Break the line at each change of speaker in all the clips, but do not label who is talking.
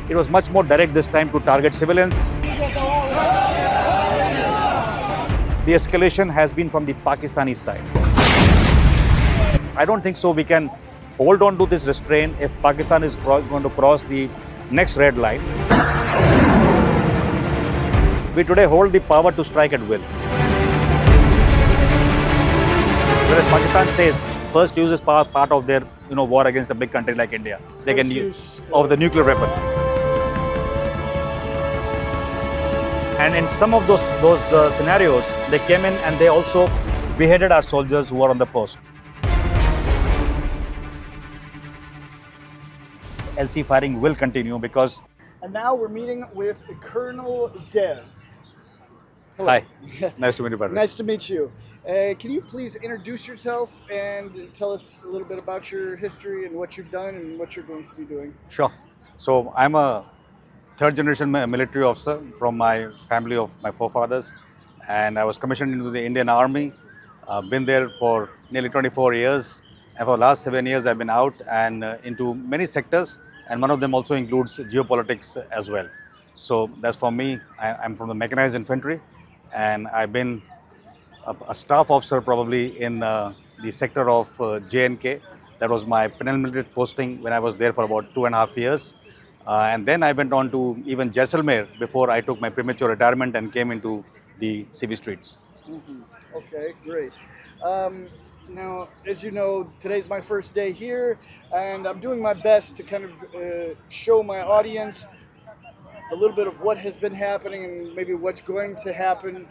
It was much more direct this time to target civilians. The escalation has been from the Pakistani side. I don't think so we can hold on to this restraint if Pakistan is going to cross the next red line. We today hold the power to strike at will. Whereas Pakistan says first use is part of their war against a big country like India. They can use of the nuclear weapon. And in some of those scenarios, they came in and they also beheaded our soldiers who were on the post. LC firing will continue because...
And now we're meeting with Colonel Dev. Hello.
Hi, nice to meet you, Patrick.
Nice to meet you. Can you please introduce yourself and tell us a little bit about your history and what you've done and what you're going to be doing?
Sure. So I'm a third generation military officer from my family of my forefathers, and I was commissioned into the Indian Army. Been there for nearly 24 years, and for the last 7 years I've been out and into many sectors, and one of them also includes geopolitics as well. So that's for me. I'm from the mechanized infantry, and I've been a staff officer probably in the sector of J&K. That was my penultimate posting when I was there for about 2.5 years. And then I went on to even Jaisalmer before I took my premature retirement and came into the CV streets.
Mm-hmm. Okay, great. Now, as you know, today's my first day here, and I'm doing my best to kind of show my audience a little bit of what has been happening and maybe what's going to happen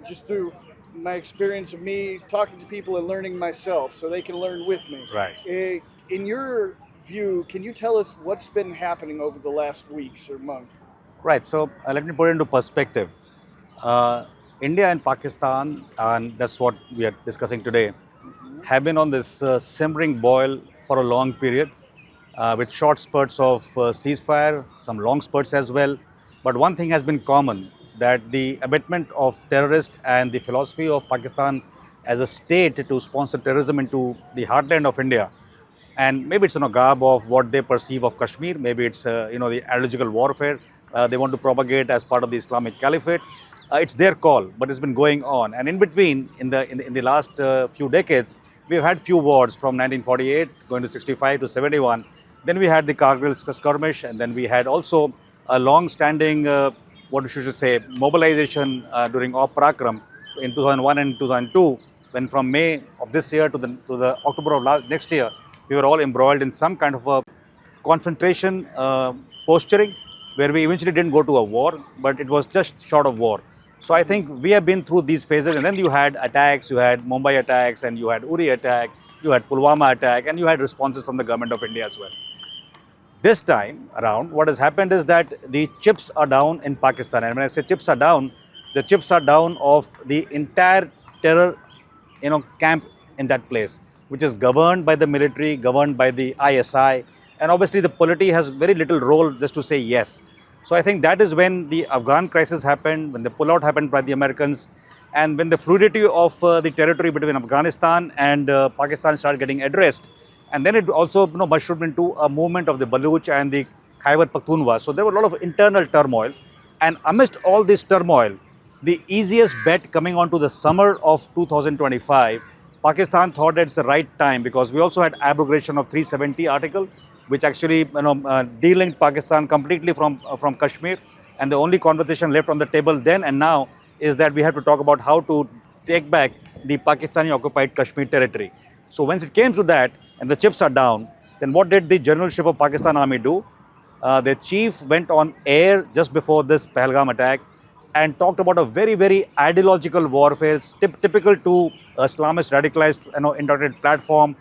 just through my experience of me talking to people and learning myself so they can learn with me.
Right.
In your view, can you tell us what's been happening over the last weeks or months?
Right. So let me put it into perspective. India and Pakistan, and that's what we are discussing today, have been on this simmering boil for a long period with short spurts of ceasefire, some long spurts as well. But one thing has been common, that the abatement of terrorists and the philosophy of Pakistan as a state to sponsor terrorism into the heartland of India. And maybe it's garb of what they perceive of Kashmir. Maybe it's the ideological warfare they want to propagate as part of the Islamic Caliphate. It's their call, but it's been going on. And in between, in the last few decades, we've had few wars from 1948 going to 65 to 71. Then we had the Kargil skirmish, and then we had also a long-standing, what should you say, mobilization during Op Parakram in 2001 and 2002. When from May of this year to the October of next year, we were all embroiled in some kind of a confrontation posturing, where we eventually didn't go to a war, but it was just short of war. So I think we have been through these phases, and then you had attacks, you had Mumbai attacks, and you had Uri attack, you had Pulwama attack, and you had responses from the government of India as well. This time around, what has happened is that the chips are down in Pakistan. And when I say chips are down, the chips are down of the entire terror camp in that place, which is governed by the military, governed by the ISI. And obviously the polity has very little role just to say yes. So I think that is when the Afghan crisis happened, when the pullout happened by the Americans, and when the fluidity of the territory between Afghanistan and Pakistan started getting addressed. And then it also mushroomed into a movement of the Baluch and the Khyber Pakhtunkhwa. So there were a lot of internal turmoil. And amidst all this turmoil, the easiest bet coming on to the summer of 2025, Pakistan thought that it's the right time, because we also had abrogation of 370 article, which actually de-linked Pakistan completely from Kashmir. And the only conversation left on the table then and now is that we have to talk about how to take back the Pakistani occupied Kashmir territory. So once it came to that, and the chips are down, then what did the generalship of Pakistan Army do? The chief went on air just before this Pahalgam attack and talked about a very, very ideological warfare, typical to Islamist radicalized, indoctrinated platform,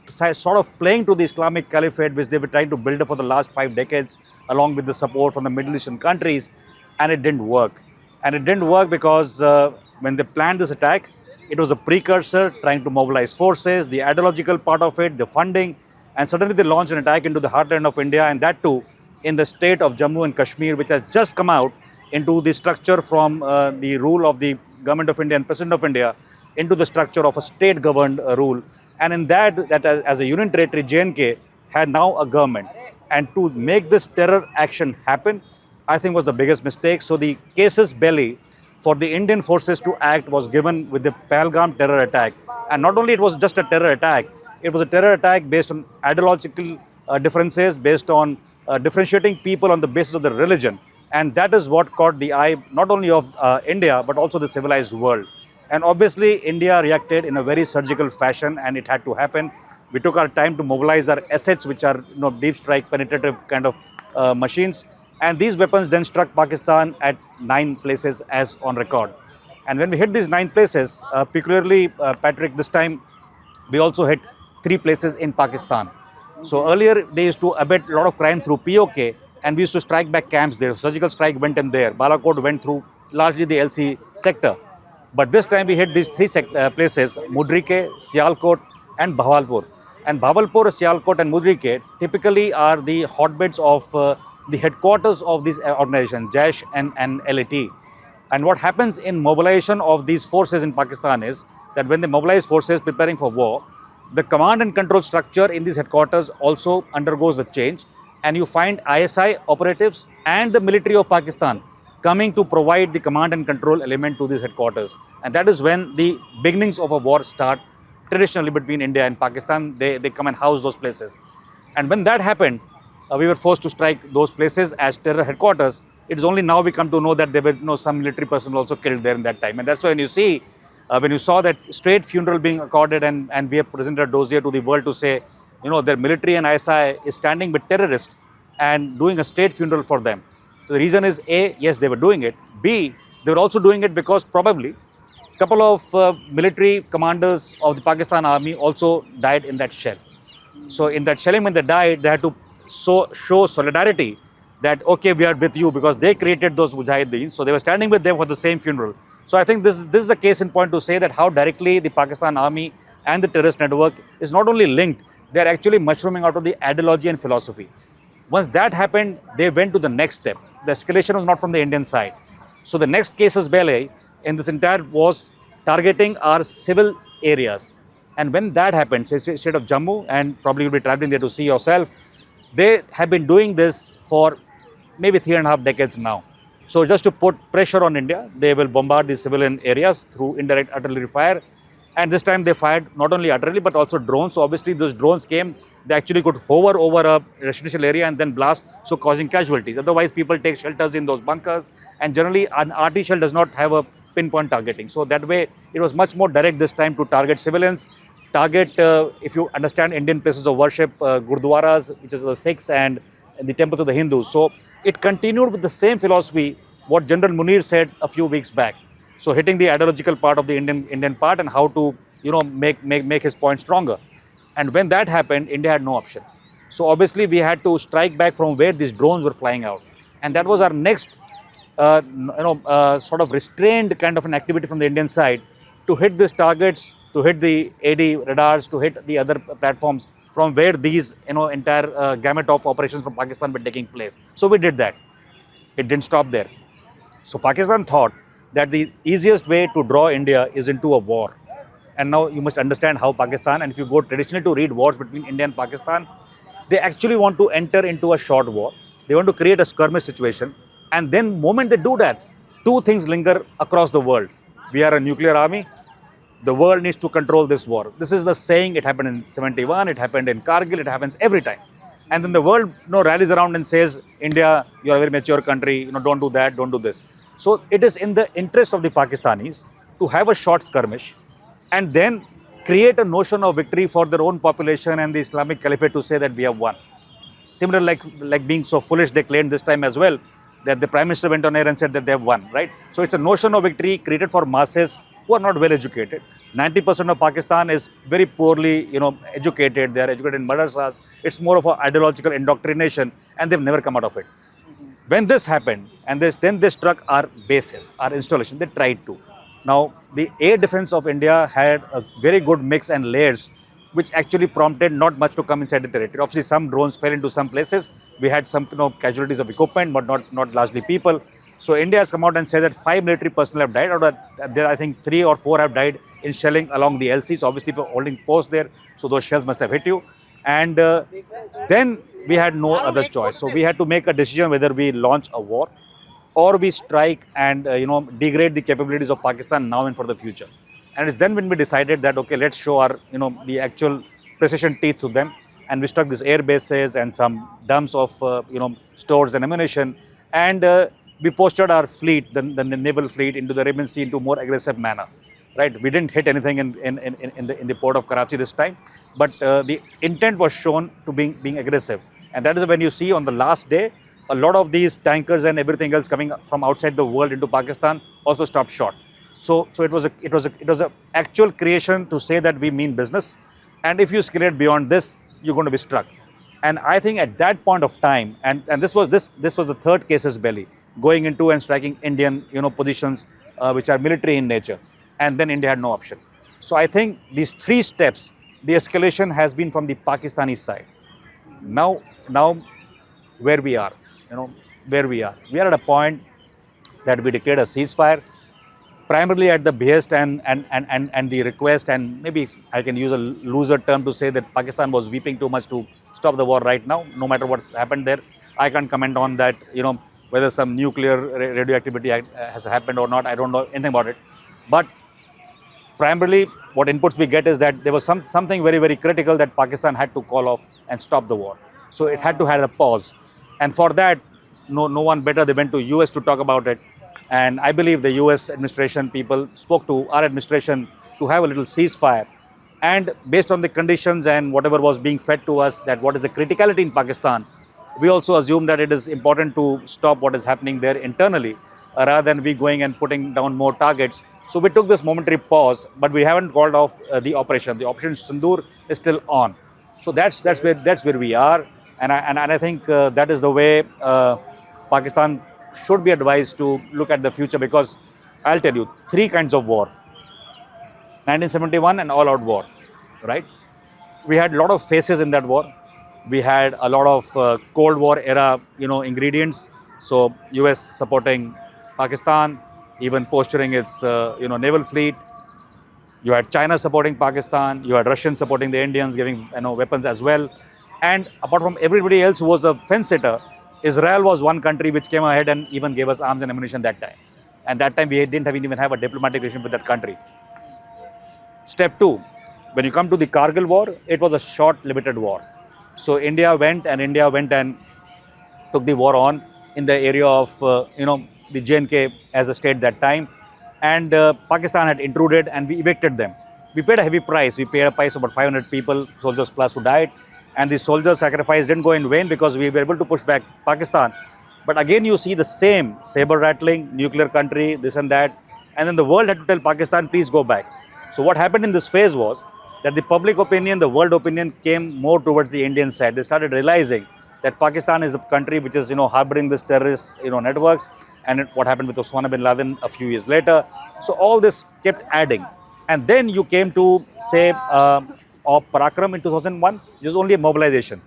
sort of playing to the Islamic Caliphate, which they were trying to build up for the last 5 decades, along with the support from the Middle Eastern countries, and it didn't work. And it didn't work because when they planned this attack, it was a precursor trying to mobilize forces, the ideological part of it, the funding, and suddenly they launched an attack into the heartland of India, and that too in the state of Jammu and Kashmir, which has just come out into the structure from the rule of the government of India and President of India into the structure of a state-governed rule. And in that as a union territory, J&K had now a government. And to make this terror action happen, I think was the biggest mistake. So the casus belli for the Indian forces to act was given with the Pahalgam terror attack. And not only it was just a terror attack, it was a terror attack based on ideological differences, based on differentiating people on the basis of their religion. And that is what caught the eye not only of India, but also the civilized world. And obviously, India reacted in a very surgical fashion, and it had to happen. We took our time to mobilize our assets, which are deep strike penetrative kind of machines. And these weapons then struck Pakistan at 9 places as on record. And when we hit these 9 places, peculiarly, Patrick, this time we also hit 3 places in Pakistan. So earlier they used to abet a lot of crime through POK, and we used to strike back camps there. Surgical strike went in there. Balakot went through largely the LC sector. But this time we hit these 3 places, Mudrike, Sialkot and Bhavalpur. And Bhavalpur, Sialkot and Mudrike typically are the hotbeds of the headquarters of these organizations, Jaish and LAT. And what happens in mobilization of these forces in Pakistan is that when they mobilize forces preparing for war, the command and control structure in these headquarters also undergoes a change. And you find ISI operatives and the military of Pakistan coming to provide the command and control element to these headquarters. And that is when the beginnings of a war start traditionally between India and Pakistan. They come and house those places. And when that happened, we were forced to strike those places as terror headquarters. It is only now we come to know that there were some military personnel also killed there in that time. And that's why when you see, when you saw that straight funeral being accorded and we have presented a dossier to the world to say, their military and ISI is standing with terrorists and doing a state funeral for them. So the reason is A, yes, they were doing it. B, they were also doing it because probably a couple of military commanders of the Pakistan army also died in that shell. So in that shelling when they died, they had to show solidarity that, okay, we are with you because they created those mujahideen. So they were standing with them for the same funeral. So I think this is a case in point to say that how directly the Pakistan army and the terrorist network is not only linked, they are actually mushrooming out of the ideology and philosophy. Once that happened, they went to the next step. The escalation was not from the Indian side. So the next casus belli in this entire was targeting our civil areas. And when that happened, say state of Jammu, and probably you'll be traveling there to see yourself, they have been doing this for maybe 3.5 decades now. So just to put pressure on India, they will bombard the civilian areas through indirect artillery fire. And this time they fired not only artillery but also drones. So obviously those drones came, they actually could hover over a residential area and then blast, so causing casualties. Otherwise people take shelters in those bunkers, and generally an RT shell does not have a pinpoint targeting. So that way it was much more direct this time to target civilians, target, if you understand Indian places of worship, Gurdwaras, which is the Sikhs, and the temples of the Hindus. So it continued with the same philosophy what General Munir said a few weeks back. So hitting the ideological part of the Indian part and how to make his point stronger. And when that happened, India had no option. So obviously we had to strike back from where these drones were flying out, and that was our next sort of restrained kind of an activity from the Indian side to hit these targets, to hit the AD radars, to hit the other platforms from where these entire gamut of operations from Pakistan were taking place. So we did that. It didn't stop there. So Pakistan thought that the easiest way to draw India is into a war. And now you must understand how Pakistan, and if you go traditionally to read wars between India and Pakistan, they actually want to enter into a short war. They want to create a skirmish situation. And then moment they do that, 2 things linger across the world. We are a nuclear army. The world needs to control this war. This is the saying. It happened in 71, it happened in Kargil, it happens every time. And then the world rallies around and says, India, you are a very mature country, don't do that, don't do this. So it is in the interest of the Pakistanis to have a short skirmish and then create a notion of victory for their own population and the Islamic Caliphate to say that we have won. Similar like being so foolish, they claimed this time as well, that the Prime Minister went on air and said that they have won, right? So it's a notion of victory created for masses who are not well educated. 90% of Pakistan is very poorly, educated. They are educated in madrasas. It's more of an ideological indoctrination, and they've never come out of it. When this happened, and then they struck our bases, our installation, they tried to. Now, the air defense of India had a very good mix and layers, which actually prompted not much to come inside the territory. Obviously, some drones fell into some places. We had some casualties of equipment, but not largely people. So India has come out and said that 5 military personnel have died, or I think 3 or 4 have died in shelling along the LCs. Obviously, if you're holding posts there, so those shells must have hit you. And then we had no other choice. So we had to make a decision whether we launch a war or we strike and degrade the capabilities of Pakistan now and for the future. And it's then when we decided that okay, let's show our the actual precision teeth to them, and we struck these air bases and some dumps of stores and ammunition, and we postured our fleet, the naval fleet, into the Arabian Sea into more aggressive manner. Right, we didn't hit anything in the port of Karachi this time, but the intent was shown to being aggressive, and that is when you see on the last day a lot of these tankers and everything else coming from outside the world into Pakistan also stopped short. So it was a actual creation to say that we mean business, and if you escalate beyond this, you're going to be struck. And I think at that point of time, and this was the third casus belli, going into and striking Indian positions which are military in nature, and then India had no option. So I think these three steps, the escalation has been from the Pakistani side. Now where we are, we are at a point that we declared a ceasefire, primarily at the behest and the request, and maybe I can use a looser term to say that Pakistan was weeping too much to stop the war right now, no matter what's happened there. I can't comment on that, whether some nuclear radioactivity has happened or not. I don't know anything about it. But primarily, what inputs we get is that there was something very, very critical that Pakistan had to call off and stop the war. So it had to have a pause. And for that, no one better. They went to US to talk about it. And I believe the US administration people spoke to our administration to have a little ceasefire. And based on the conditions and whatever was being fed to us, that what is the criticality in Pakistan, we also assume that it is important to stop what is happening there internally, rather than we going and putting down more targets. So we took this momentary pause, but we haven't called off the operation. The Operation Sindoor is still on. So that's where we are, and I think that is the way Pakistan should be advised to look at the future, because I'll tell you, three kinds of war: 1971, an all-out war, right? We had a lot of phases in that war. We had a lot of Cold War era, ingredients. So US supporting Pakistan, even posturing its naval fleet. You had China supporting Pakistan. You had Russians supporting the Indians, giving weapons as well. And apart from everybody else who was a fence sitter, Israel was one country which came ahead and even gave us arms and ammunition that time. And that time we didn't even have a diplomatic relationship with that country. Step two, when you come to the Kargil war, it was a short, limited war. So India went and took the war on in the area of the J&K as a state that time, and Pakistan had intruded and we evicted them. We paid a heavy price. We paid a price of about 500 people, soldiers plus, who died, and the soldiers' sacrifice didn't go in vain because we were able to push back Pakistan. But again, you see the same saber rattling, nuclear country, this and that, and then the world had to tell Pakistan, please go back. So what happened in this phase was that the public opinion, the world opinion came more towards the Indian side. They started realizing that Pakistan is a country which is harboring this terrorist networks, and what happened with Osama bin Laden a few years later. So all this kept adding, and then you came to say of Parakram in 2001. It was only a mobilization,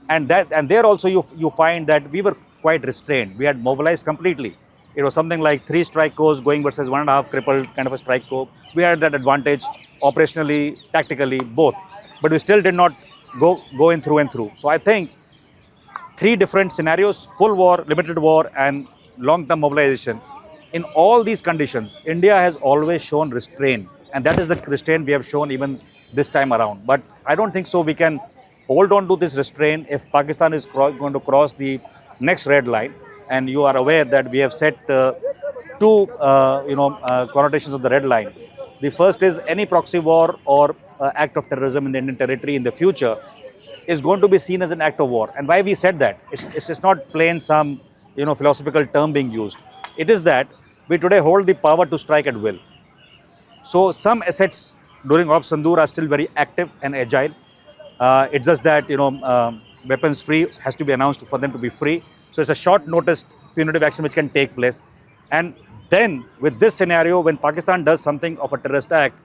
and there also you find that we were quite restrained. We had mobilized completely. It was something like 3 strike corps going versus 1.5 crippled kind of a strike corps. We had that advantage operationally, tactically, both. But we still did not go in through and through. So I think 3 different scenarios: full war, limited war, and long-term mobilization. In all these conditions, India has always shown restraint, and that is the restraint we have shown even this time around. But I don't think so we can hold on to this restraint if Pakistan is going to cross the next red line. And you are aware that we have set 2 connotations of the red line. The first is any proxy war or act of terrorism in the Indian territory in the future is going to be seen as an act of war. And why we said that? It's not plain some philosophical term being used. It is that we today hold the power to strike at will. So some assets during Operation Sindoor are still very active and agile. It's just that weapons free has to be announced for them to be free. So it's a short notice punitive action which can take place. And then with this scenario, when Pakistan does something of a terrorist act,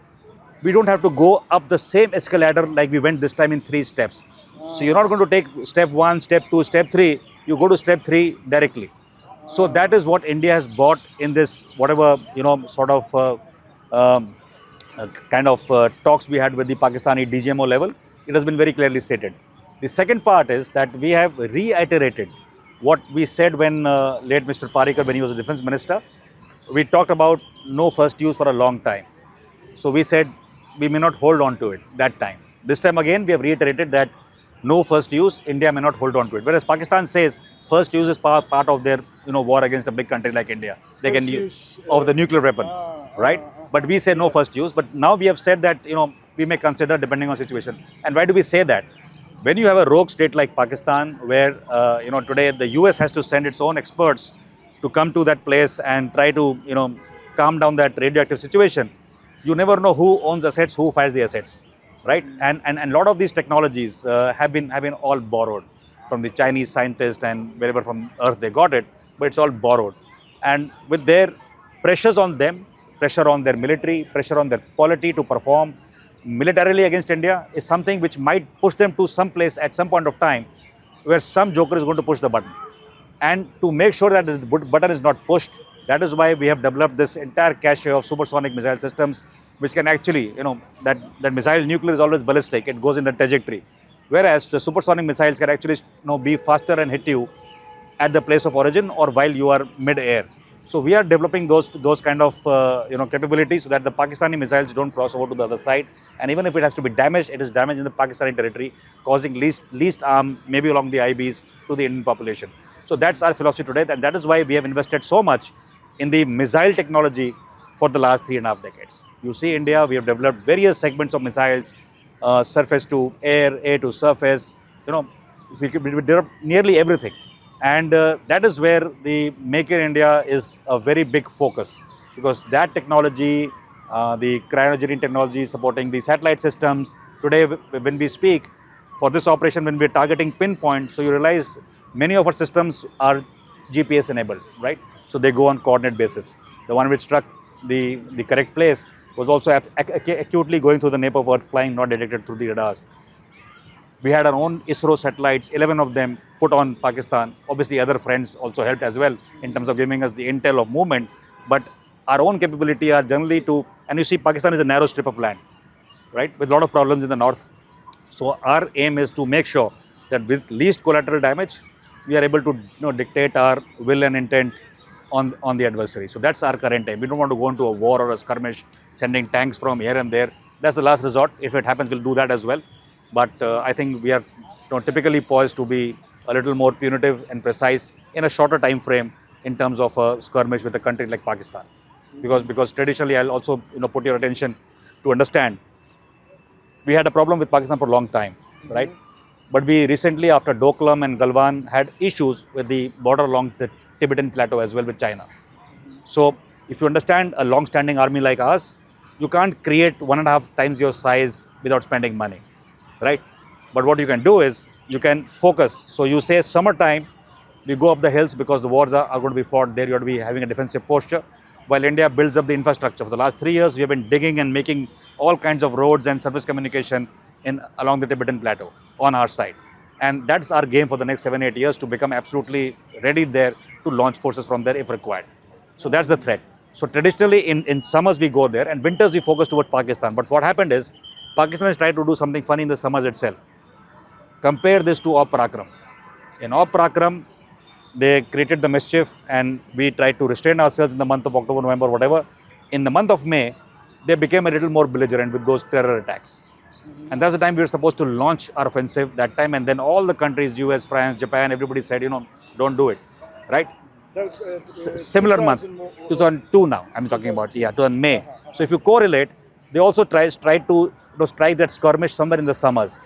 we don't have to go up the same escalator like we went this time in 3 steps. So you're not going to take step 1, step 2, step 3. You go to step 3 directly. So that is what India has bought in this whatever sort of talks we had with the Pakistani DGMO level. It has been very clearly stated. The second part is that we have reiterated what we said when late Mr. Parikar, when he was a defense minister, we talked about no first use for a long time. So we said we may not hold on to it that time. This time again, we have reiterated that no first use, India may not hold on to it. Whereas Pakistan says first use is part of their war against a big country like India. They
First
can use
use,
of the nuclear weapon, right? But we say no first use. But now we have said that we may consider depending on situation. And why do we say that? When you have a rogue state like Pakistan, where today the US has to send its own experts to come to that place and try to calm down that radioactive situation, you never know who owns assets, who fires the assets, right? And a lot of these technologies have been all borrowed from the Chinese scientists and wherever from Earth they got it, but it's all borrowed. And with their pressures on them, pressure on their military, pressure on their polity to perform militarily against India is something which might push them to some place at some point of time where some joker is going to push the button. And to make sure that the button is not pushed, that is why we have developed this entire cache of supersonic missile systems, which can actually, that missile nuclear is always ballistic, it goes in the trajectory. Whereas the supersonic missiles can actually be faster and hit you at the place of origin or while you are mid-air. So we are developing those kind of capabilities so that the Pakistani missiles don't cross over to the other side. And even if it has to be damaged, it is damaged in the Pakistani territory, causing least harm, maybe along the IBs, to the Indian population. So that's our philosophy today, and that is why we have invested so much in the missile technology for the last 3.5 decades. You see, India, we have developed various segments of missiles, surface to air, air to surface. We developed nearly everything. And that is where the Make in India is a very big focus, because that technology, the cryogenic technology supporting the satellite systems, today when we speak, for this operation, when we're targeting pinpoint, so you realize many of our systems are GPS enabled, right? So they go on coordinate basis. The one which struck the correct place was also acutely going through the nape of Earth, flying, not detected through the radars. We had our own ISRO satellites, 11 of them put on Pakistan. Obviously, other friends also helped as well in terms of giving us the intel of movement. But our own capability are generally to, and you see, Pakistan is a narrow strip of land, right, with a lot of problems in the north. So our aim is to make sure that with least collateral damage, we are able to dictate our will and intent on the adversary. So that's our current aim. We don't want to go into a war or a skirmish, sending tanks from here and there. That's the last resort. If it happens, we'll do that as well. But I think we are typically poised to be a little more punitive and precise in a shorter time frame in terms of a skirmish with a country like Pakistan. Because traditionally, I'll also put your attention to understand, we had a problem with Pakistan for a long time, right? But we recently, after Doklam and Galwan, had issues with the border along the Tibetan plateau as well with China. So if you understand a long-standing army like us, you can't create 1.5 times your size without spending money, right? But what you can do is you can focus. So you say summertime, we go up the hills because the wars are going to be fought there. You have to be having a defensive posture. While India builds up the infrastructure. For the last 3 years, we have been digging and making all kinds of roads and surface communication along the Tibetan plateau on our side. And that's our game for the next 7-8 years, to become absolutely ready there to launch forces from there if required. So that's the threat. So traditionally in summers we go there, and winters we focus towards Pakistan. But what happened is, Pakistan has tried to do something funny in the summers itself. Compare this to Op Parakram. In Op Parakram, they created the mischief and we tried to restrain ourselves in the month of October, November, whatever. In the month of May, they became a little more belligerent with those terror attacks. And that's the time we were supposed to launch our offensive that time. And then all the countries, US, France, Japan, everybody said, don't do it, right? Similar month, 2002 now, I'm talking about, 2000 May. So if you correlate, they also tried to strike that skirmish somewhere in the summers.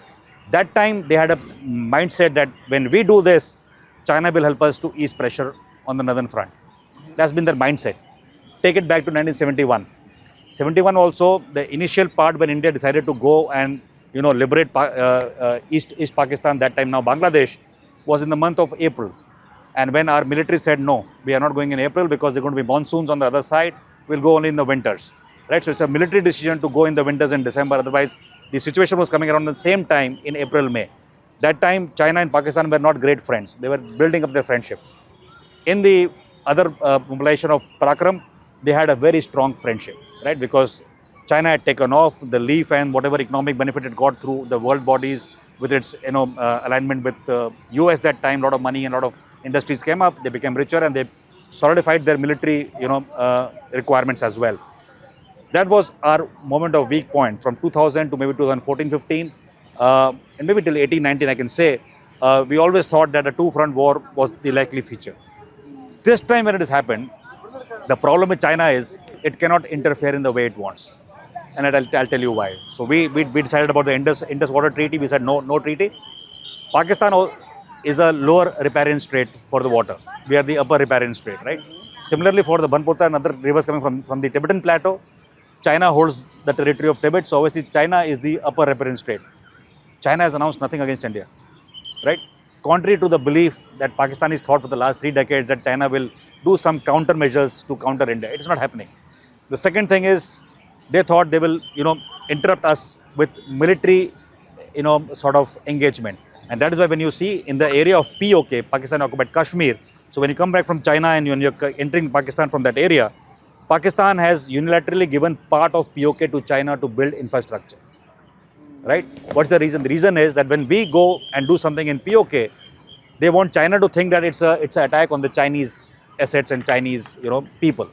That time they had a mindset that when we do this, China will help us to ease pressure on the northern front. That's been their mindset. Take it back to 1971. 71 also, the initial part when India decided to go and liberate East Pakistan, that time now Bangladesh, was in the month of April. And when our military said, no, we are not going in April because there are going to be monsoons on the other side, we'll go only in the winters. Right? So it's a military decision to go in the winters in December. Otherwise, the situation was coming around the same time in April, May. That time, China and Pakistan were not great friends. They were building up their friendship. In the other mobilization of Parakram, they had a very strong friendship, right? Because China had taken off the leaf and whatever economic benefit it got through the world bodies, with its alignment with US that time. A lot of money and a lot of industries came up. They became richer and they solidified their military requirements as well. That was our moment of weak point from 2000 to maybe 2014, 15, and maybe till 18, 19, I can say. We always thought that a two-front war was the likely feature. This time when it has happened, the problem with China is it cannot interfere in the way it wants. And I'll tell you why. So we decided about the Indus Water Treaty. We said no treaty. Pakistan is a lower riparian strait for the water. We are the upper riparian strait, right? Similarly, for the Banpurta and other rivers coming from the Tibetan plateau, China holds the territory of Tibet. So obviously China is the upper riparian strait. China has announced nothing against India, right? Contrary to the belief that Pakistanis thought for the last 3 decades that China will do some countermeasures to counter India. It is not happening. The second thing is they thought they will, interrupt us with military, sort of engagement. And that is why when you see in the area of POK, Pakistan occupied Kashmir, so when you come back from China and when you're entering Pakistan from that area, Pakistan has unilaterally given part of POK to China to build infrastructure. Right? What's the reason? The reason is that when we go and do something in POK, they want China to think that it's an attack on the Chinese assets and Chinese, people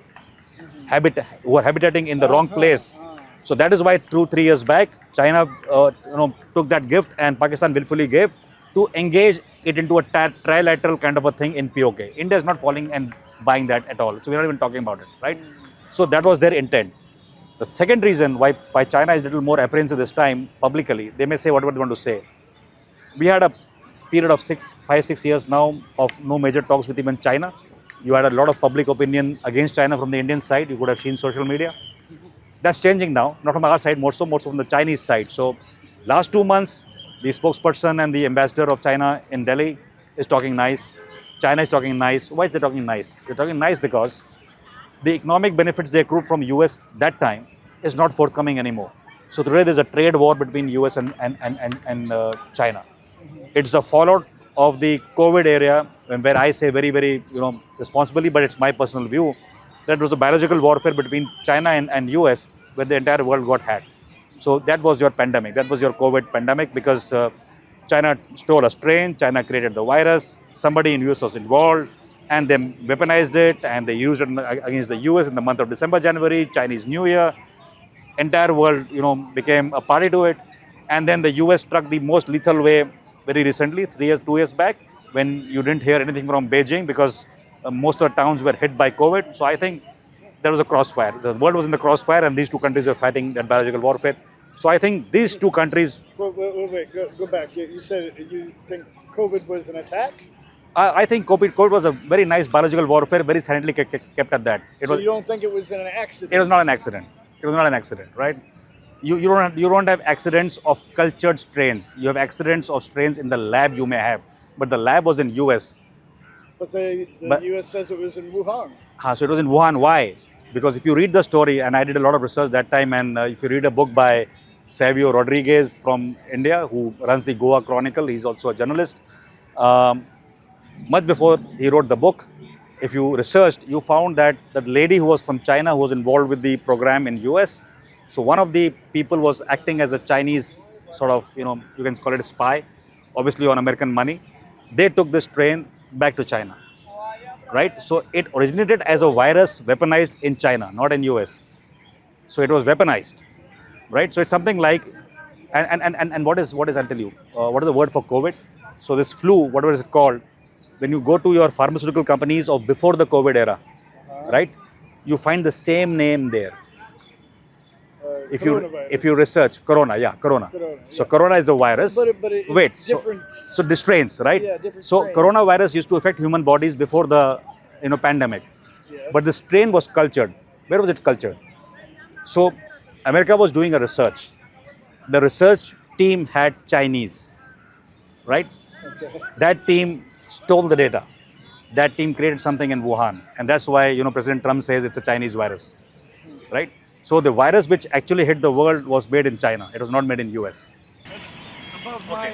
who are habitating in the wrong place. So that is why 2-3 years back, China, took that gift and Pakistan willfully gave to engage it into a trilateral kind of a thing in POK. India is not falling and buying that at all. So we're not even talking about it, right? So that was their intent. The second reason why China is a little more apprehensive this time publicly, they may say whatever they want to say. We had a period of 5-6 years now of no major talks with even China. You had a lot of public opinion against China from the Indian side. You could have seen social media. That's changing now, not from our side, more so from the Chinese side. So last 2 months, the spokesperson and the ambassador of China in Delhi is talking nice. China is talking nice. Why is they talking nice? They're talking nice because the economic benefits they accrued from US that time is not forthcoming anymore. So today there's a trade war between US and China. It's a fallout of the COVID area, where I say very, very, responsibly, but it's my personal view, that was a biological warfare between China and US where the entire world got hacked. So that was your pandemic. That was your COVID pandemic because China stole a strain, China created the virus, somebody in US was involved, and they weaponized it and they used it against the US in the month of December, January, Chinese New Year. Entire world, became a party to it. And then the US struck the most lethal way very recently, 2 years back, when you didn't hear anything from Beijing because most of the towns were hit by COVID. So I think there was a crossfire. The world was in the crossfire and these two countries were fighting that biological warfare. So I think these two countries...
Wait, go back. You said you think COVID was an attack?
I think COVID was a very nice biological warfare, very silently kept at that.
You don't think it was an accident?
It was not an accident. It was not an accident, right? You don't have accidents of cultured strains. You have accidents of strains in the lab you may have. But the lab was in US.
But the US says it was in Wuhan.
So it was in Wuhan. Why? Because if you read the story, and I did a lot of research that time, and if you read a book by Savio Rodriguez from India, who runs the Goa Chronicle, he's also a journalist. Much before he wrote the book, if you researched, you found that the lady who was from China, who was involved with the program in US, so one of the people was acting as a Chinese sort of, you can call it a spy, obviously on American money. They took this strain back to China, right? So it originated as a virus weaponized in China, not in US. So it was weaponized, right? So it's something like, and what is I'll tell you, what is the word for COVID? So this flu, whatever is it called, when you go to your pharmaceutical companies of before the COVID era, right? You find the same name there. If you research Corona, Corona. So Corona is a virus.
But it's different.
So the strains, right?
Yeah, different
so
strains.
Coronavirus used to affect human bodies before the pandemic.
Yes.
But the strain was cultured. Where was it cultured? So America was doing a research. The research team had Chinese, right?
Okay.
That team stole the data. That team created something in Wuhan. And that's why, President Trump says it's a Chinese virus, right? So the virus which actually hit the world was made in China. It was not made in US.
That's above my...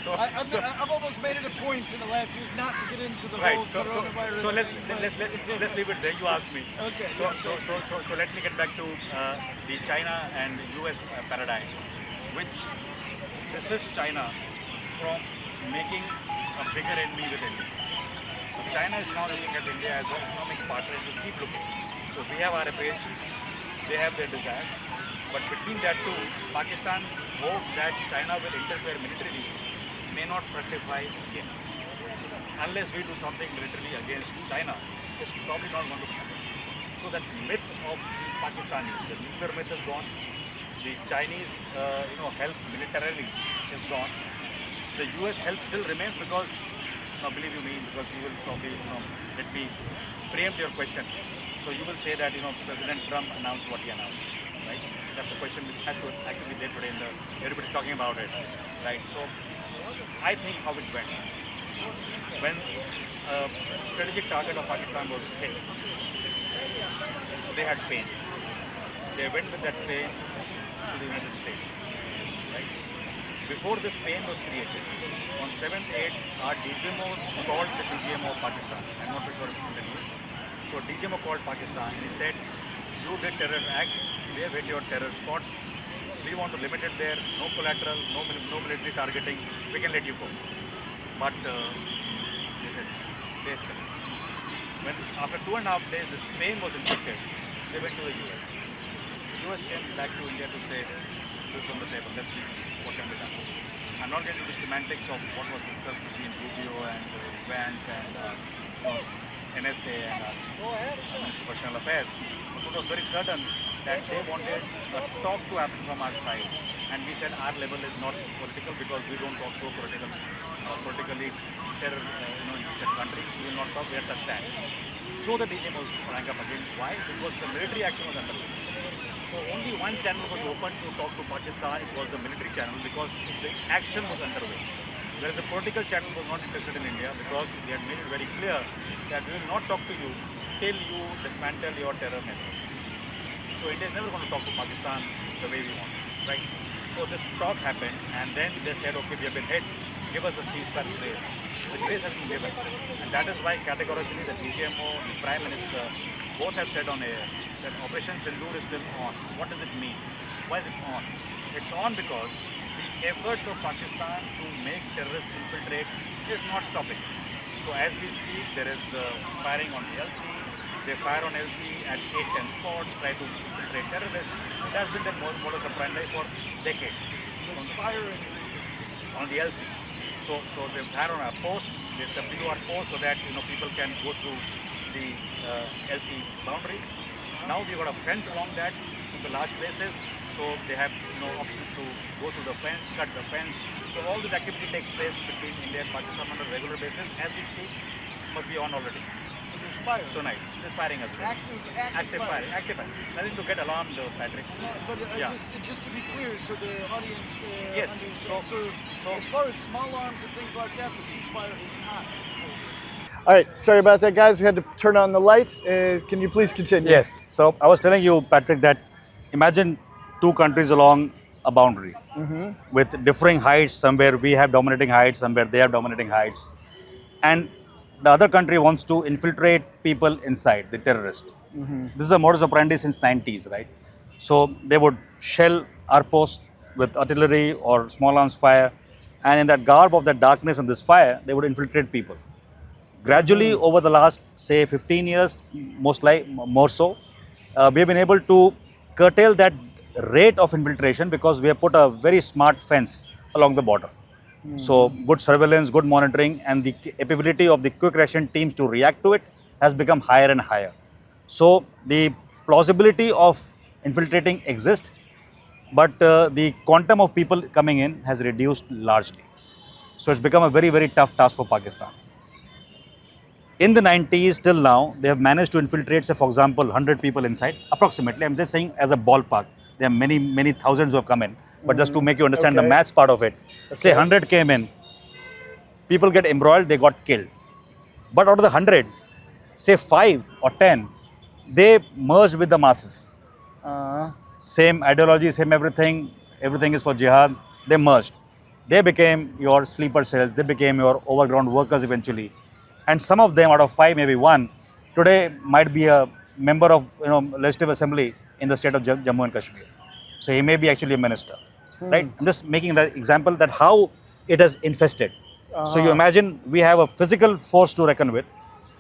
I've almost made it a point in the last years not to get into the whole coronavirus
So
thing,
let's leave it there. You asked me.
Okay.
So let me get back to the China and US paradigm, which resist China from making a bigger enemy with India. So China is now looking at India as an economic partner to keep looking. So we have our apprehensions, they have their desire. But between that two, Pakistan's hope that China will interfere militarily may not fructify here. Unless we do something militarily against China, it's probably not going to happen. So that myth of the Pakistanis, the nuclear myth is gone. The Chinese, help militarily is gone. The US help still remains because, believe you me, because you will probably, let me preempt your question. So you will say that, President Trump announced what he announced, right? That's a question which has to actually be there today. Everybody's talking about it, right? So I think how it went. When a strategic target of Pakistan was hit, they had pain. They went with that pain to the United States, right? Before this pain was created, on 7th, 8th, our DGMO called the DGMO of Pakistan. I'm not sure if it's in the news. So DGMO called Pakistan and he said, you did terror act, we have hit your terror spots, we want to limit it there, no collateral, no military targeting, we can let you go. But they said, they escalated. When after 2.5 days this pain was inflicted, they went to the US. The US came back to India to say, this is on the table, let's see what can be done. I'm not getting into the semantics of what was discussed between Rubio and Vance and NSA and Minister for External Affairs. It was very certain that they wanted a talk to happen from our side. And we said our level is not political because we don't talk to a politically terror interested country. We will not talk, we have such stand. So the DGM was rang up again. Why? Because the military action was underway. So only one channel was open to talk to Pakistan, it was the military channel because the action was underway. Whereas the political channel was not interested in India because we had made it very clear that we will not talk to you till you dismantle your terror networks. So India is never going to talk to Pakistan the way we want, right? So this talk happened and then they said, okay, we have been hit, give us a ceasefire grace. The grace has been given. And that is why categorically the DGMO, the Prime Minister, both have said on air that Operation Sindoor is still on. What does it mean? Why is it on? It's on because the efforts of Pakistan to make terrorists infiltrate is not stopping. So as we speak, there is firing on the LC. They fire on LC at 8-10 spots, try to infiltrate terrorists. It has been their modus operandi for decades. On the LC. So they fire on our post, they subdue our post so that people can go through the LC boundary. Now we've got a fence along that to the large places, so they have options to go through the fence, cut the fence. So all this activity takes place between India and Pakistan on a regular basis. As we speak, must be on already.
There's fire.
Tonight, there's firing as well. Active fire. Nothing to get alarmed, Patrick.
No, but just to be clear, so the audience
Yes.
understands.
So
As far as small arms and things like that, the ceasefire is not. All right, sorry about that, guys. We had to turn on the light. Can you please continue?
yes, so I was telling you, Patrick, that imagine two countries along a boundary with differing heights. Somewhere we have dominating heights, somewhere they have dominating heights, and the other country wants to infiltrate people inside, the terrorist. This is a modus operandi since 90s, right? So they would shell our post with artillery or small arms fire, and in that garb of that darkness and this fire, they would infiltrate people. Gradually, over the last, say, 15 years, more so, we have been able to curtail that rate of infiltration because we have put a very smart fence along the border. So good surveillance, good monitoring, and the capability of the quick reaction teams to react to it has become higher and higher. So the plausibility of infiltrating exists, but the quantum of people coming in has reduced largely. So it's become a very, very tough task for Pakistan. In the 90s till now, they have managed to infiltrate, say, for example, 100 people inside, approximately. I'm just saying as a ballpark. There are many, many thousands who have come in. But just to make you understand the maths part of it, say 100 came in, people get embroiled, they got killed. But out of the 100, say 5 or 10, they merged with the masses. Same ideology, same everything is for jihad. They merged. They became your sleeper cells, they became your overground workers eventually. And some of them, out of 5, maybe 1, today might be a member of Legislative Assembly in the state of Jammu and Kashmir. So he may be actually a minister. right? I'm just making that example that how it has infested. So you
Uh-huh.
imagine we have a physical force to reckon with.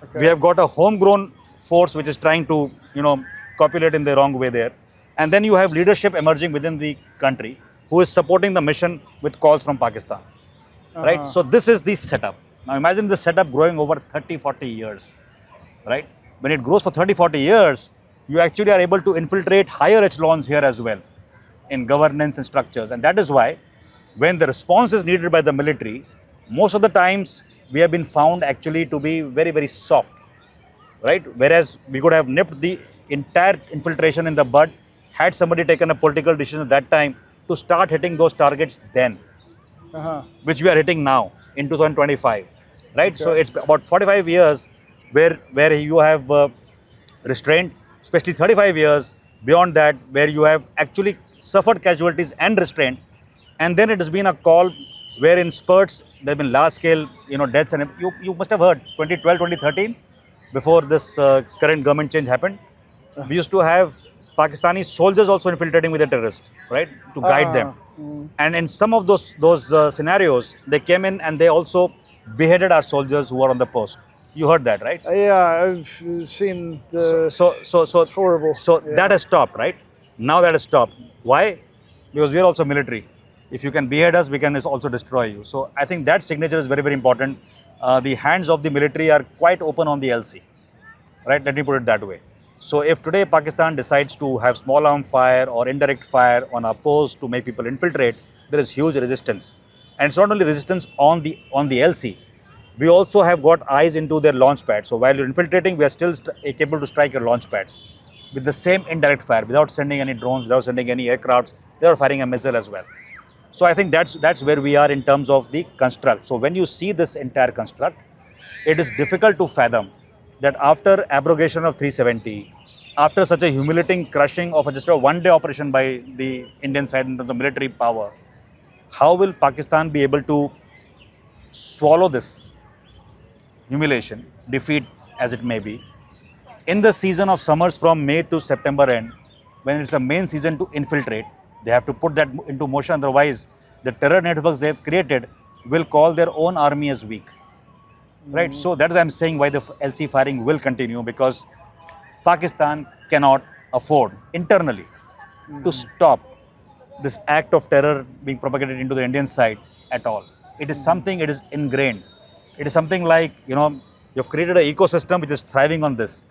We
Okay.
have got a homegrown force which is trying to, copulate in the wrong way there. And then you have leadership emerging within the country who is supporting the mission with calls from Pakistan, right?
Uh-huh.
So this is the setup. Now imagine this setup growing over 30, 40 years, right? When it grows for 30, 40 years, you actually are able to infiltrate higher echelons here as well in governance and structures. And that is why when the response is needed by the military, most of the times we have been found actually to be very, very soft, right? Whereas we could have nipped the entire infiltration in the bud had somebody taken a political decision at that time to start hitting those targets then,
Uh-huh.
which we are hitting now in 2025, right? So
Okay.
it's about 45 years where you have restraint, especially 35 years beyond that, where you have actually suffered casualties and restraint, and then it has been a call where in spurts there have been large scale, deaths, and you must have heard 2012, 2013, before this current government change happened. We used to have Pakistani soldiers also infiltrating with the terrorists, right, to guide them.
Mm.
And in some of those scenarios, they came in and they also beheaded our soldiers who were on the post. You heard that, right?
Yeah, I've seen the.
So
It's horrible. Yeah.
that has stopped, right? Now that has stopped. Why? Because we are also military. If you can behead us, we can also destroy you. So I think that signature is very, very important. The hands of the military are quite open on the LC, right? Let me put it that way. So if today Pakistan decides to have small arm fire or indirect fire on our post to make people infiltrate, there is huge resistance. And it's not only resistance on the LC, we also have got eyes into their launch pads. So while you're infiltrating, we are still capable to strike your launch pads with the same indirect fire, without sending any drones, without sending any aircrafts. They are firing a missile as well. So I think that's where we are in terms of the construct. So when you see this entire construct, it is difficult to fathom that after abrogation of 370, after such a humiliating crushing of just a one-day operation by the Indian side into the military power, how will Pakistan be able to swallow this humiliation, defeat as it may be, in the season of summers from May to September end, when it's a main season to infiltrate, they have to put that into motion. Otherwise, the terror networks they have created will call their own army as weak. Right? So that is I'm saying why the LC firing will continue, because Pakistan cannot afford internally to stop this act of terror being propagated into the Indian side at all. It is something, it is ingrained. It is something like, you've created an ecosystem which is thriving on this.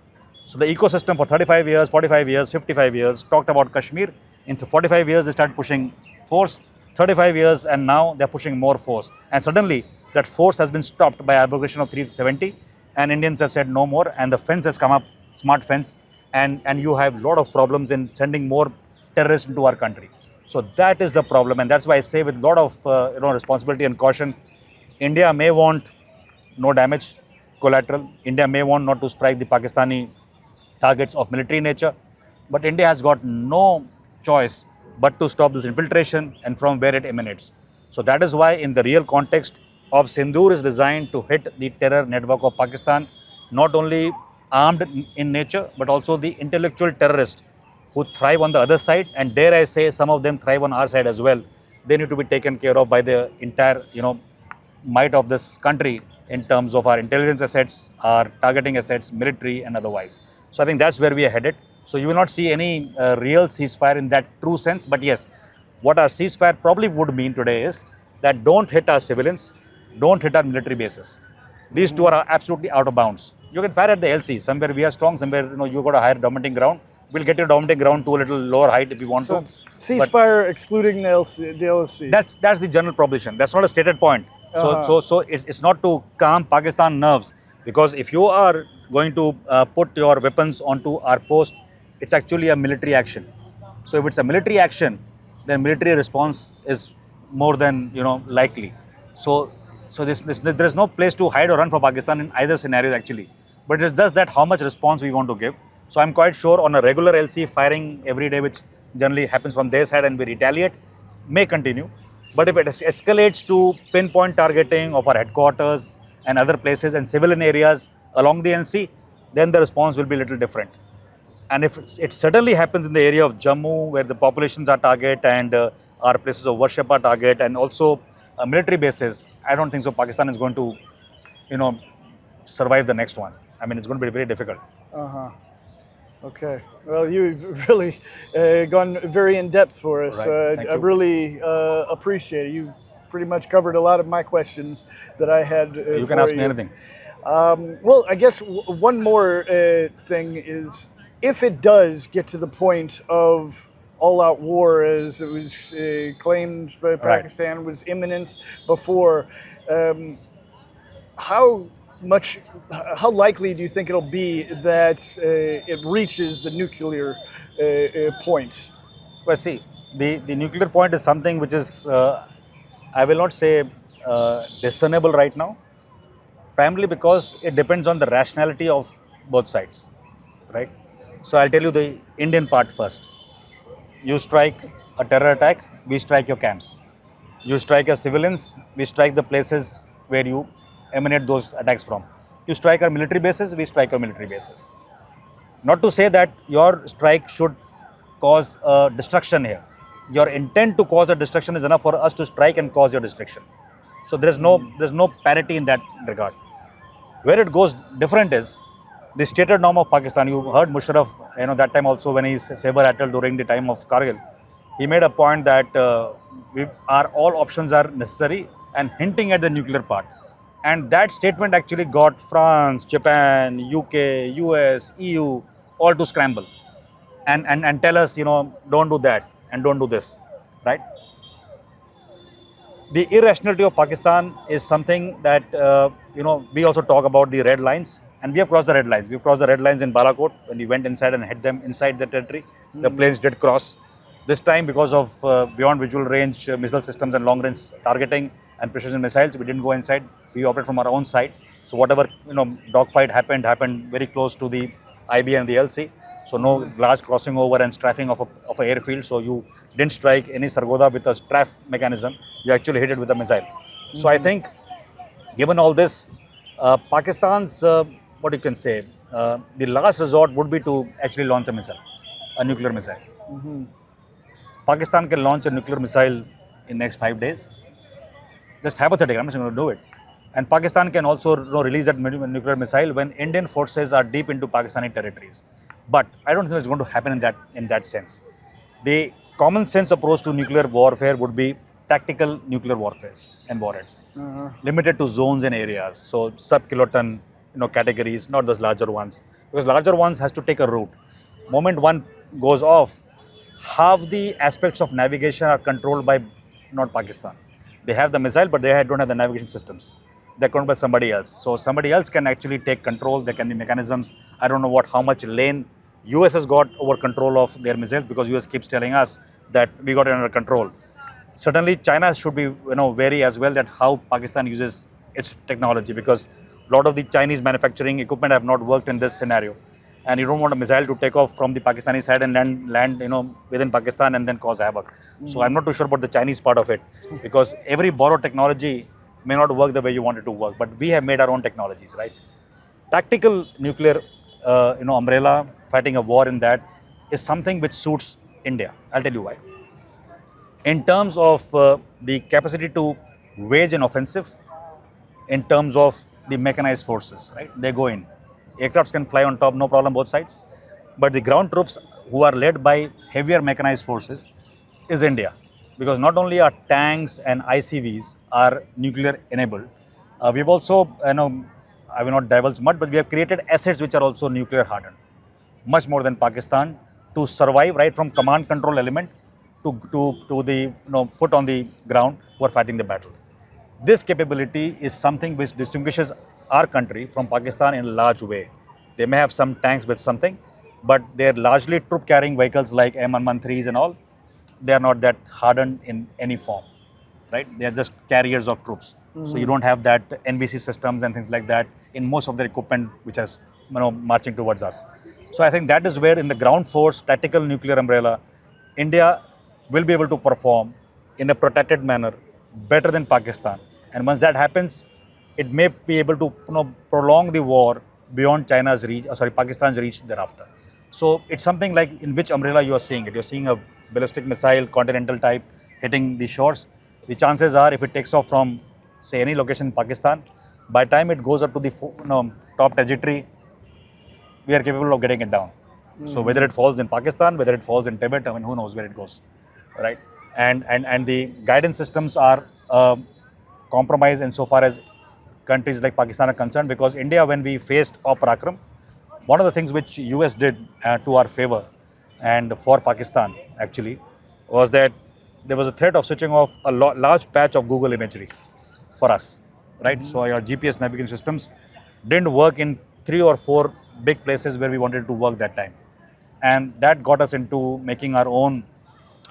So the ecosystem for 35 years, 45 years, 55 years talked about Kashmir. In 45 years, they started pushing force, 35 years, and now they're pushing more force. And suddenly, that force has been stopped by abrogation of 370, and Indians have said no more, and the fence has come up, smart fence, and you have a lot of problems in sending more terrorists into our country. So that is the problem, and that's why I say with a lot of responsibility and caution, India may want no damage collateral. India may want not to strike the Pakistani targets of military nature, but India has got no choice but to stop this infiltration and from where it emanates. So that is why in the real context of Sindoor is designed to hit the terror network of Pakistan, not only armed in nature, but also the intellectual terrorists who thrive on the other side, and dare I say some of them thrive on our side as well. They need to be taken care of by the entire, might of this country in terms of our intelligence assets, our targeting assets, military and otherwise. So I think that's where we are headed. So you will not see any real ceasefire in that true sense. But yes, what our ceasefire probably would mean today is that don't hit our civilians, don't hit our military bases. These two are absolutely out of bounds. You can fire at the LC. Somewhere we are strong, somewhere you got a higher dominating ground. We'll get your dominating ground to a little lower height if you want
So
to.
it's ceasefire excluding the LC.
That's the general proposition. That's not a stated point. So it's not to calm Pakistan nerves, because if you are going to put your weapons onto our post, it's actually a military action. So if it's a military action, then military response is more than likely. So there is no place to hide or run for Pakistan in either scenario actually. But it's just that how much response we want to give. So I'm quite sure on a regular LC firing every day, which generally happens from their side and we retaliate, may continue. But if it escalates to pinpoint targeting of our headquarters and other places and civilian areas along the NC, then the response will be a little different. And if it certainly happens in the area of Jammu, where the populations are target and our places of worship are target, and also military bases, I don't think so. Pakistan is going to, you know, survive the next one. I mean, it's going to be very difficult.
Uh-huh. Okay. Well, you've really gone very in depth for us.
Right. Thank
I
you.
really appreciate it. You pretty much covered a lot of my questions that I had.
You can
for
ask me anything.
Well, I guess one more thing is, if it does get to the point of all-out war, as it was claimed by Pakistan was imminent before, how much, how likely do you think it'll be that it reaches the nuclear point?
Well, see, the nuclear point is something which is, I will not say discernible right now, primarily because it depends on the rationality of both sides, right? So I'll tell you the Indian part first. You strike a terror attack, we strike your camps. You strike your civilians, we strike the places where you emanate those attacks from. You strike our military bases, we strike our military bases. Not to say that your strike should cause a destruction here. Your intent to cause a destruction is enough for us to strike and cause your destruction. So there's no parity in that regard. Where it goes different is the stated norm of Pakistan. You heard Musharraf, that time also when he saber-rattled during the time of Kargil. He made a point that all options are necessary and hinting at the nuclear part. And that statement actually got France, Japan, UK, US, EU all to scramble and tell us, don't do that and don't do this, right? The irrationality of Pakistan is something that, we also talk about the red lines, and we have crossed the red lines. We've crossed the red lines in Balakot when we went inside and hit them inside the territory. The planes did cross. This time, because of beyond visual range missile systems and long range targeting and precision missiles, we didn't go inside. We operate from our own side. So whatever dogfight happened very close to the IB and the LC. So no large crossing over and strafing of a airfield. So you didn't strike any Sargodha with a strafe mechanism. You actually hit it with a missile. So I think, given all this, Pakistan's what you can say, the last resort would be to actually launch a missile, a nuclear missile. Pakistan can launch a nuclear missile in next 5 days. Just hypothetically, I'm not going to do it. And Pakistan can also release that nuclear missile when Indian forces are deep into Pakistani territories. But I don't think it's going to happen in that sense. The common sense approach to nuclear warfare would be tactical nuclear warfare and warheads, limited to zones and areas. So sub-kiloton categories, not those larger ones. Because larger ones has to take a route. Moment one goes off, half the aspects of navigation are controlled by not Pakistan. They have the missile, but they don't have the navigation systems. They're controlled by somebody else. So somebody else can actually take control. There can be mechanisms. I don't know how much lane US has got over control of their missiles, because US keeps telling us that we got it under control. Certainly, China should be wary as well that how Pakistan uses its technology, because a lot of the Chinese manufacturing equipment have not worked in this scenario. And you don't want a missile to take off from the Pakistani side and land within Pakistan and then cause havoc. So I'm not too sure about the Chinese part of it, because every borrowed technology may not work the way you want it to work, but we have made our own technologies, right? Tactical nuclear, umbrella, fighting a war in that is something which suits India. I'll tell you why. In terms of the capacity to wage an offensive, in terms of the mechanized forces, right? They go in. Aircrafts can fly on top, no problem, both sides. But the ground troops who are led by heavier mechanized forces is India. Because not only our tanks and ICVs are nuclear enabled, we've also, I will not divulge much, but we have created assets which are also nuclear hardened. Much more than Pakistan to survive, right from command control element to the foot on the ground who are fighting the battle. This capability is something which distinguishes our country from Pakistan in a large way. They may have some tanks with something, but they're largely troop-carrying vehicles like M113s and all. They are not that hardened in any form, right? They are just carriers of troops. So you don't have that NBC systems and things like that in most of their equipment which is marching towards us. So I think that is where in the ground force, tactical nuclear umbrella, India will be able to perform in a protected manner better than Pakistan. And once that happens, it may be able to prolong the war beyond Pakistan's reach thereafter. So it's something like in which umbrella you are seeing it. You're seeing a ballistic missile, continental type, hitting the shores. The chances are, if it takes off from, say, any location in Pakistan, by the time it goes up to the top trajectory, we are capable of getting it down. So whether it falls in Pakistan, whether it falls in Tibet, I mean, who knows where it goes, right? And the guidance systems are compromised insofar as countries like Pakistan are concerned, because India, when we faced Parakram, one of the things which US did to our favor and for Pakistan actually was that there was a threat of switching off a large patch of Google imagery for us, right? So our GPS navigation systems didn't work in 3 or 4 big places where we wanted to work that time. And that got us into making our own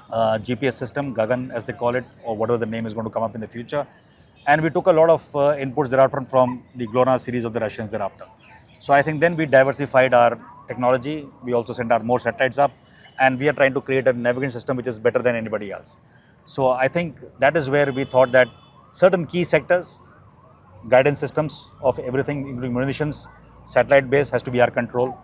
GPS system, Gagan as they call it, or whatever the name is going to come up in the future. And we took a lot of inputs thereafter from the GLONASS series of the Russians thereafter. So I think then we diversified our technology. We also sent our more satellites up, and we are trying to create a navigation system which is better than anybody else. So I think that is where we thought that certain key sectors, guidance systems of everything, including munitions, satellite base has to be our control.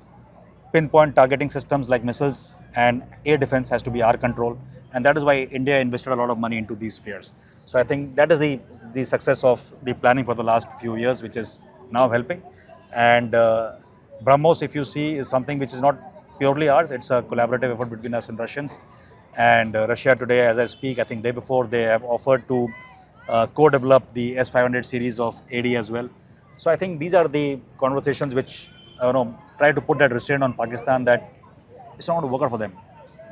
Pinpoint targeting systems like missiles and air defense has to be our control. And that is why India invested a lot of money into these spheres. So I think that is the success of the planning for the last few years, which is now helping. And BrahMos, if you see, is something which is not purely ours. It's a collaborative effort between us and Russians. And Russia today, as I speak, I think day before, they have offered to co-develop the S-500 series of AD as well. So I think these are the conversations which try to put that restraint on Pakistan that it's not going to work out for them.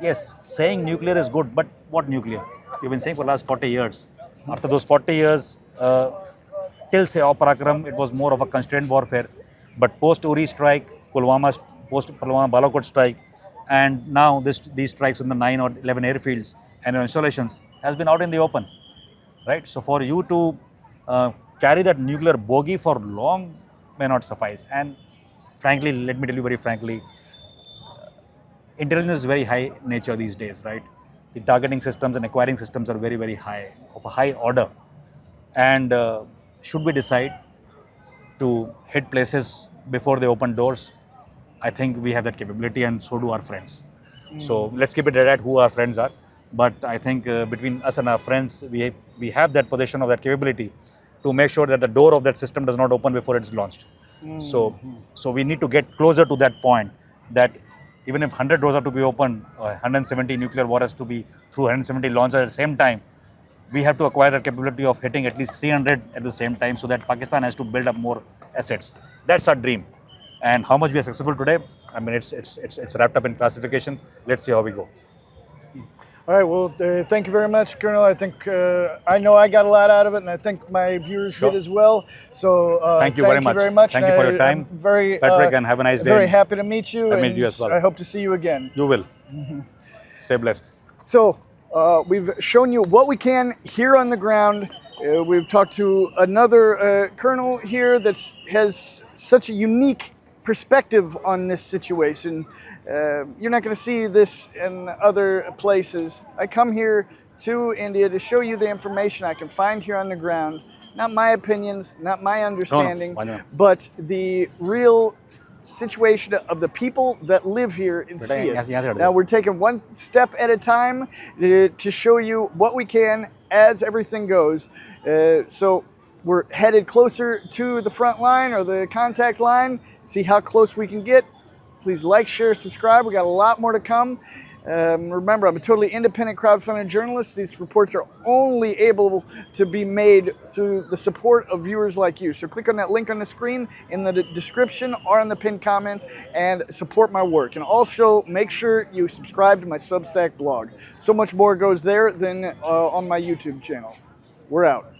Yes, saying nuclear is good, but what nuclear? We've been saying for the last 40 years. After those 40 years, till say Parakram, it was more of a constrained warfare. But post-Uri strike, post-Pulwama Balakot strike, and now these strikes on the 9 or 11 airfields and installations has been out in the open, right? So for you to carry that nuclear bogey for long may not suffice. And frankly, let me tell you very frankly, intelligence is very high nature these days, right? The targeting systems and acquiring systems are very, very high, of a high order. And should we decide to hit places before they open doors, I think we have that capability, and so do our friends. So let's keep it at who our friends are. But I think between us and our friends, we have that position of that capability to make sure that the door of that system does not open before it's launched. So we need to get closer to that point, that even if 100 doors are to be opened, 170 nuclear war has to be through 170 launches at the same time, we have to acquire the capability of hitting at least 300 at the same time, so that Pakistan has to build up more assets. That's our dream. And how much we are successful today, I mean, it's wrapped up in classification. Let's see how we go.
All right, well, thank you very much, Colonel. I think I know I got a lot out of it, and I think my viewers did as well. So
thank you very much. Thank you for your time,
I'm very,
Patrick, and have a nice day.
Very happy to meet you.
I meet you as well.
I hope to see you again.
You will. Stay blessed.
So we've shown you what we can here on the ground. We've talked to another colonel here that has such a unique perspective on this situation. You're not going to see this in other places. I come here to India to show you the information I can find here on the ground. Not my opinions, not my understanding, but the real situation of the people that live here and see it. Now we're taking one step at a time to show you what we can as everything goes. So we're headed closer to the front line or the contact line. See how close we can get. Please like, share, subscribe. We got a lot more to come. Remember, I'm a totally independent crowdfunded journalist. These reports are only able to be made through the support of viewers like you. So click on that link on the screen in the description or in the pinned comments and support my work. And also make sure you subscribe to my Substack blog. So much more goes there than on my YouTube channel. We're out.